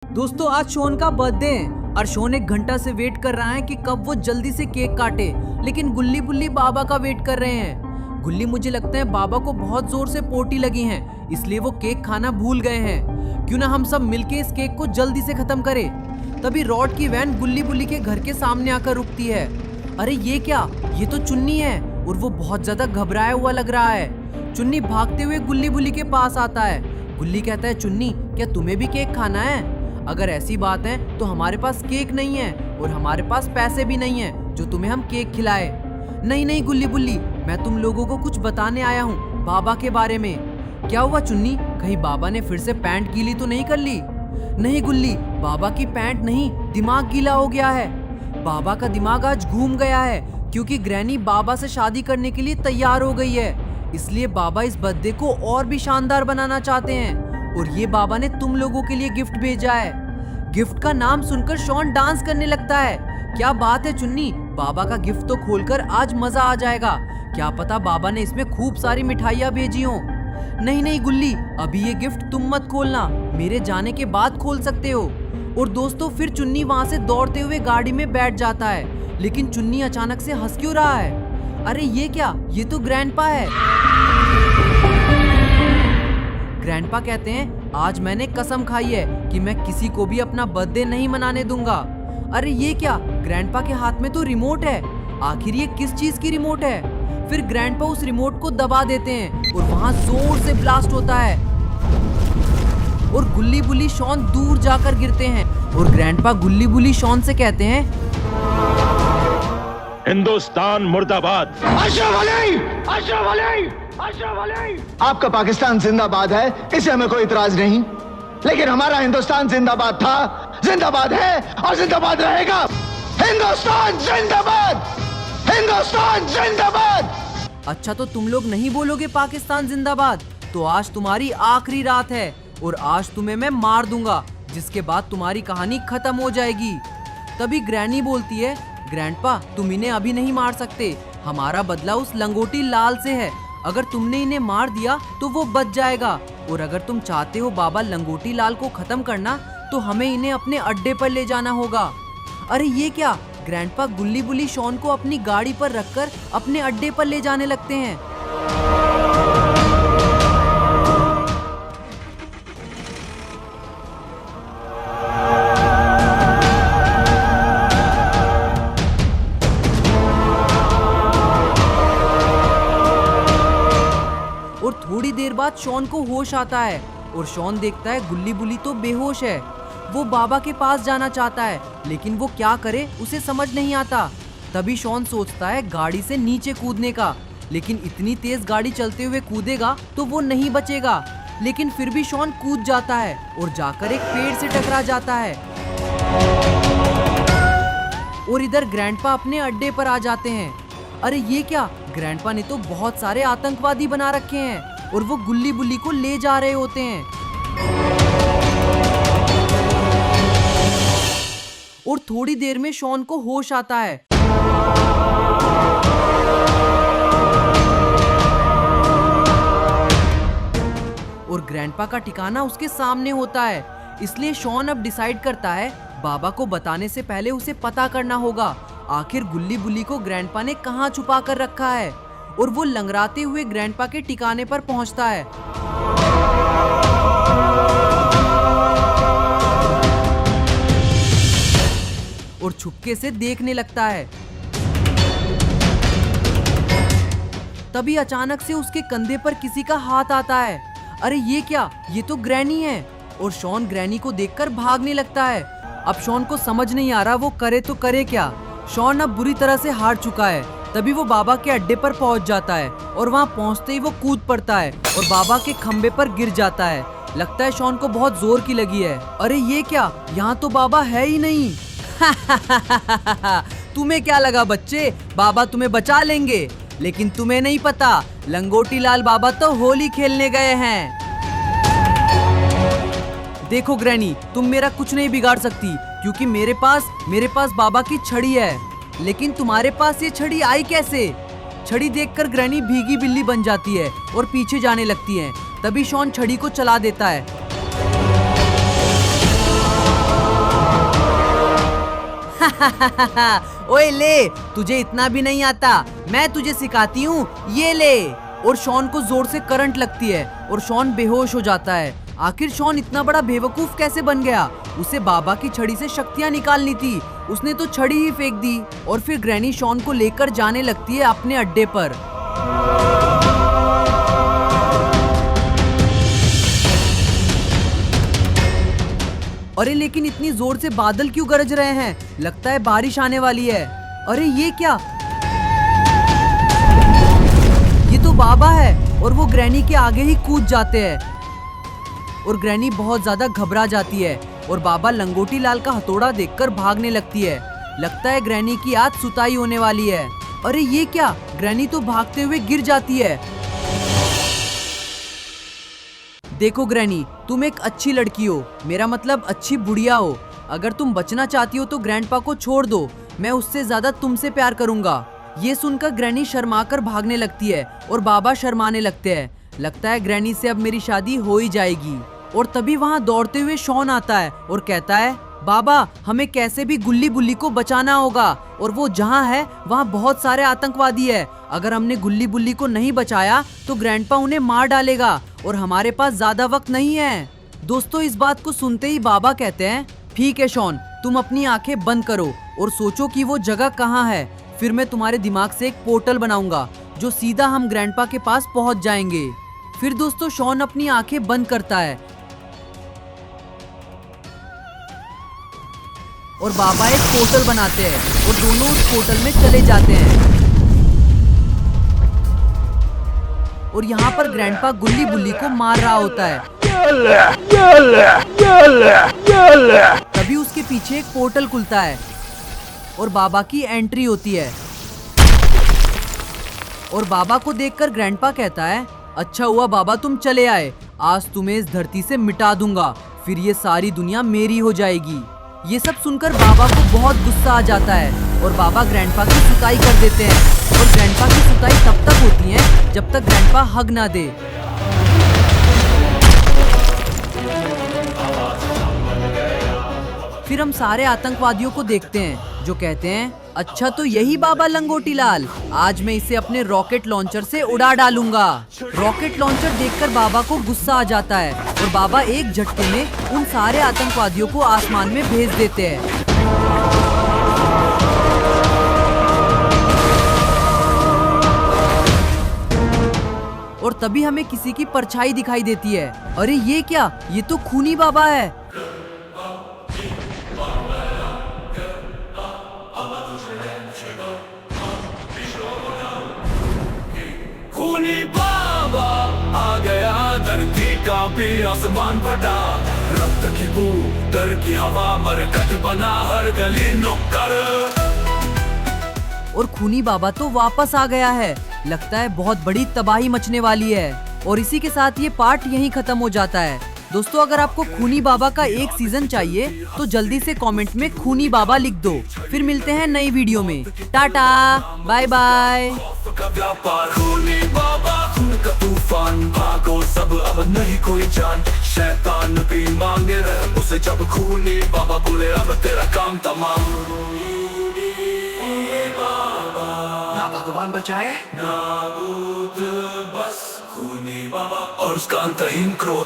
दोस्तों आज शोन का बर्थडे है और शोन 1 घंटा से वेट कर रहा है कि कब वो जल्दी से केक काटे, लेकिन गुल्ली बुल्ली बाबा का वेट कर रहे हैं। गुल्ली मुझे लगता है बाबा को बहुत जोर से पोटी लगी है, इसलिए वो केक खाना भूल गए हैं। क्यों ना हम सब मिलके इस केक को जल्दी से खत्म करें। तभी रॉड की वैन गुल्ली बुल्ली के घर के सामने आकर रुकती है। अरे ये क्या, ये तो चुन्नी है और वो बहुत ज्यादा घबराया हुआ लग रहा है। चुन्नी भागते हुए गुल्ली बुल्ली के पास आता है। गुल्ली कहता है, चुन्नी क्या तुम्हें भी केक खाना है? अगर ऐसी बात है तो हमारे पास केक नहीं है और हमारे पास पैसे भी नहीं है जो तुम्हें हम केक खिलाए। नहीं नहीं गुल्ली बुल्ली, मैं तुम लोगों को कुछ बताने आया हूँ बाबा के बारे में। क्या हुआ चुन्नी, कहीं बाबा ने फिर से पैंट गीली तो नहीं कर ली? नहीं गुल्ली, बाबा की पैंट नहीं, दिमाग गीला हो गया है। बाबा का दिमाग आज घूम गया है क्योंकि ग्रैनी बाबा से शादी करने के लिए तैयार हो गई है। इसलिए बाबा इस बर्थडे को और भी शानदार बनाना चाहते हैं और ये बाबा ने तुम लोगों के लिए गिफ्ट भेजा है। गिफ्ट का नाम सुनकर शॉन डांस करने लगता है। क्या बात है चुन्नी, बाबा का गिफ्ट तो खोलकर आज मजा आ जाएगा। क्या पता बाबा ने इसमें खूब सारी मिठाइयाँ भेजी हो। नहीं नहीं गुल्ली, अभी ये गिफ्ट तुम मत खोलना, मेरे जाने के बाद खोल सकते हो। और दोस्तों फिर चुन्नी वहाँ से दौड़ते हुए गाड़ी में बैठ जाता है, लेकिन चुन्नी अचानक से हंस क्यों रहा है? अरे ये क्या, ये तो ग्रैंडपा है। ग्रैंडपा कहते हैं, आज मैंने कसम खाई है कि मैं किसी को भी अपना बर्थडे नहीं मनाने दूंगा। अरे ये क्या, ग्रैंडपा के हाथ में तो रिमोट है। आखिर ये किस चीज की रिमोट है? फिर ग्रैंडपा उस रिमोट को दबा देते हैं और वहां जोर से ब्लास्ट होता है और गुल्ली बुल्ली शॉन दूर जाकर गिरते हैं। और ग्रैंडपा गुल्ली बुल्ली शॉन से कहते हैं, हिंदुस्तान मुर्दाबाद। अशरफ अली, अशरफ अली, अशरफ अली। आपका पाकिस्तान जिंदाबाद है, इसे हमें कोई इतराज नहीं, लेकिन हमारा हिंदुस्तान जिंदाबाद था, जिंदाबाद है और जिंदाबाद रहेगा। हिंदुस्तान जिंदाबाद, हिंदुस्तान जिंदाबाद। अच्छा तो तुम लोग नहीं बोलोगे पाकिस्तान जिंदाबाद? तो आज तुम्हारी आखिरी रात है और आज तुम्हें मैं मार दूंगा, जिसके बाद तुम्हारी कहानी खत्म हो जाएगी। तभी ग्रैनी बोलती है, ग्रैंडपा तुम इन्हें अभी नहीं मार सकते, हमारा बदला उस लंगोटी लाल से है। अगर तुमने इन्हें मार दिया तो वो बच जाएगा, और अगर तुम चाहते हो बाबा लंगोटी लाल को खत्म करना तो हमें इन्हें अपने अड्डे पर ले जाना होगा। अरे ये क्या, ग्रैंडपा गुल्ली बुल्ली शॉन को अपनी गाड़ी पर रखकर अपने अड्डे पर ले जाने लगते हैं। और थोड़ी देर बाद शॉन को होश आता है और शॉन देखता है गुल्ली बुल्ली तो बेहोश है। वो बाबा के पास जाना चाहता है, लेकिन वो क्या करे उसे समझ नहीं आता। तभी शॉन सोचता है गाड़ी से नीचे कूदने का, लेकिन इतनी तेज गाड़ी चलते हुए कूदेगा तो वो नहीं बचेगा। लेकिन फिर भी शॉन कूद जाता है और जाकर एक पेड़ से टकरा जाता है। और इधर ग्रैंडपा अपने अड्डे पर आ जाते हैं। अरे ये क्या, ग्रैंडपा ने तो बहुत सारे आतंकवादी बना रखे हैं और वो गुल्ली बुल्ली को ले जा रहे होते हैं। और थोड़ी देर में शॉन को होश आता है। और ग्रैंडपा का ठिकाना उसके सामने होता है, इसलिए शॉन अब डिसाइड करता है बाबा को बताने से पहले उसे पता करना होगा आखिर गुल्ली बुल्ली को ग्रैंडपा ने कहाँ छुपा कर रखा है। और वो लंगड़ाते हुए ग्रैंडपा के ठिकाने पर पहुंचता है। और छुपके से देखने लगता है। तभी अचानक से उसके कंधे पर किसी का हाथ आता है। अरे ये क्या, ये तो ग्रैनी है। और शॉन ग्रैनी को देखकर भागने लगता है। अब शॉन को समझ नहीं आ रहा वो करे तो करे क्या। शॉन अब बुरी तरह से हार चुका है। तभी वो बाबा के अड्डे पर पहुंच जाता है और वहां पहुंचते ही वो कूद पड़ता है और बाबा के खंबे पर गिर जाता है। लगता है शॉन को बहुत जोर की लगी है। अरे ये क्या, यहाँ तो बाबा है ही नहीं। तुम्हें क्या लगा बच्चे, बाबा तुम्हें बचा लेंगे? लेकिन तुम्हें नहीं पता, लंगोटी लाल बाबा तो होली खेलने गए हैं। देखो ग्रैनी, तुम मेरा कुछ नहीं बिगाड़ सकती क्योंकि मेरे पास बाबा की छड़ी है। लेकिन तुम्हारे पास ये छड़ी आई कैसे? छड़ी देखकर ग्रैनी भीगी बिल्ली बन जाती है और पीछे जाने लगती है। तभी शॉन छड़ी को चला देता है ओए ले, तुझे इतना भी नहीं आता, मैं तुझे सिखाती हूँ, ये ले। और शॉन को जोर से करंट लगती है और शॉन बेहोश हो जाता है। आखिर शॉन इतना बड़ा बेवकूफ कैसे बन गया? उसे बाबा की छड़ी से शक्तियाँ निकालनी थी, उसने तो छड़ी ही फेंक दी। और फिर ग्रैनी शॉन को लेकर जाने लगती है अपने अड्डे पर। अरे लेकिन इतनी जोर से बादल क्यों गरज रहे हैं? लगता है बारिश आने वाली है। अरे ये क्या? ये तो बाबा है और वो ग्रैनी के आगे ही कूद जाते हैं। और ग्रैनी बहुत ज्यादा घबरा जाती है और बाबा लंगोटी लाल का हथौड़ा देखकर भागने लगती है। लगता है ग्रैनी की आज सुताई होने वाली है। अरे ये क्या? ग्रैनी तो भागते हुए गिर जाती है। देखो ग्रैनी, तुम एक अच्छी लड़की हो, मेरा मतलब अच्छी बुढ़िया हो। अगर तुम बचना चाहती हो तो ग्रैंडपा को छोड़ दो, मैं उससे ज्यादा तुमसे प्यार करूंगा। ये सुनकर ग्रैनी शर्माकर भागने लगती है और बाबा शर्माने लगते हैं। लगता है ग्रैनी से अब मेरी शादी हो ही जाएगी। और तभी वहाँ दौड़ते हुए शॉन आता है और कहता है, बाबा हमें कैसे भी गुल्ली बुल्ली को बचाना होगा, और वो जहाँ है वहाँ बहुत सारे आतंकवादी है। अगर हमने गुल्ली बुल्ली को नहीं बचाया तो ग्रैंडपा उन्हें मार डालेगा और हमारे पास ज्यादा वक्त नहीं है। दोस्तों इस बात को सुनते ही बाबा कहते हैं, ठीक है शॉन, तुम अपनी आंखें बंद करो और सोचो कि वो जगह कहाँ है। फिर मैं तुम्हारे दिमाग से एक पोर्टल बनाऊंगा जो सीधा हम ग्रैंडपा के पास पहुंच जाएंगे। फिर दोस्तों शॉन अपनी आंखें बंद करता है और बाबा एक पोर्टल बनाते हैं और दोनों उस पोर्टल में चले जाते हैं। और यहाँ पर ग्रैंडपा गुल्ली बुल्ली को मार रहा होता है। तभी उसके पीछे एक पोर्टल खुलता है और बाबा की एंट्री होती है। और बाबा को देखकर ग्रैंडपा कहता है, अच्छा हुआ बाबा तुम चले आए, आज तुम्हें इस धरती से मिटा दूंगा, फिर ये सारी दुनिया मेरी हो जाएगी। ये सब सुनकर बाबा को बहुत गुस्सा आ जाता है और बाबा ग्रैंडपा की सुताई कर देते हैं। और ग्रैंडपा की सुताई तब तक होती है जब तक ग्रैंडपा हग ना दे। फिर हम सारे आतंकवादियों को देखते हैं जो कहते हैं, अच्छा तो यही बाबा लंगोटी लाल, आज मैं इसे अपने रॉकेट लॉन्चर से उड़ा डालूंगा। रॉकेट लॉन्चर देखकर बाबा को गुस्सा आ जाता है और बाबा एक झटके में उन सारे आतंकवादियों को आसमान में भेज देते हैं। और तभी हमें किसी की परछाई दिखाई देती है। अरे ये क्या? ये तो खूनी बाबा है। खूनी बाबा आ गया, धरती कांपी आसमान फटा, रक्त की बूंद डर की हवा, मरकट बना हर गली नुक्कड़। और खूनी बाबा तो वापस आ गया है। लगता है बहुत बड़ी तबाही मचने वाली है। और इसी के साथ ये पार्ट यहीं खत्म हो जाता है। दोस्तों अगर आपको खूनी बाबा का एक सीजन चाहिए तो जल्दी से कमेंट में खूनी बाबा लिख दो। फिर मिलते हैं नई वीडियो में। Ta-ta, bye bye. खूनी बाबा, खून का तूफान, भागो सब अब नहीं कोई जान, शैतान भी मांगे रह उसे जब खूनी बाबा बोले अब तेरा काम तमाम। ना भगवान बचाए ना बूत, बस खूनी बाबा और उसका अंतहीन क्रोध।